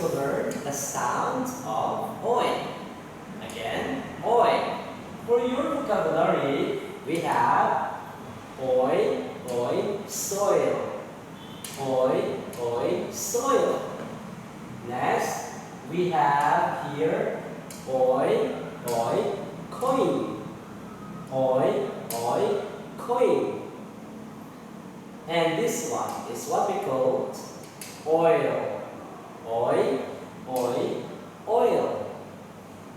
to learn the sound of oil. Again, oil. For your vocabulary, we have oil, oil, soil. Oil, oil, soil. Next, we have here oil, oil, coin. Oil, oil, coin. And this one is what we call oil. Oil, oil, oil.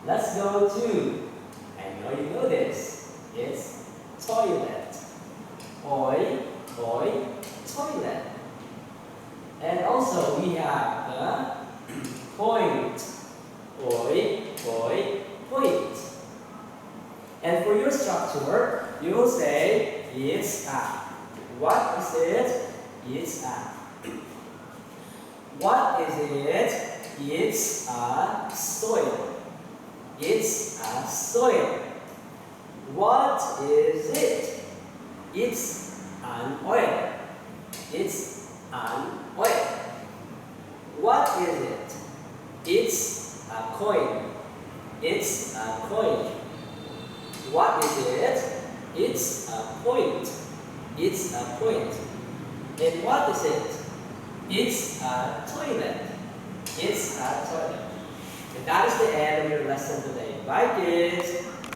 Let's go to, I know you know this, it's toilet. Oil, oil, toilet. And also we have the point. Oil, oil, point. And for your structure, you will say it's a. What is it? It's a. What is it? It's a soil. It's a soil. What is it? It's an oil. It's an oil. What is it? It's a coin. It's a coin. What is it? It's a point. It's a point. And what is it? It's a toilet. It's a toilet. And that is the end of your lesson today. Bye, kids.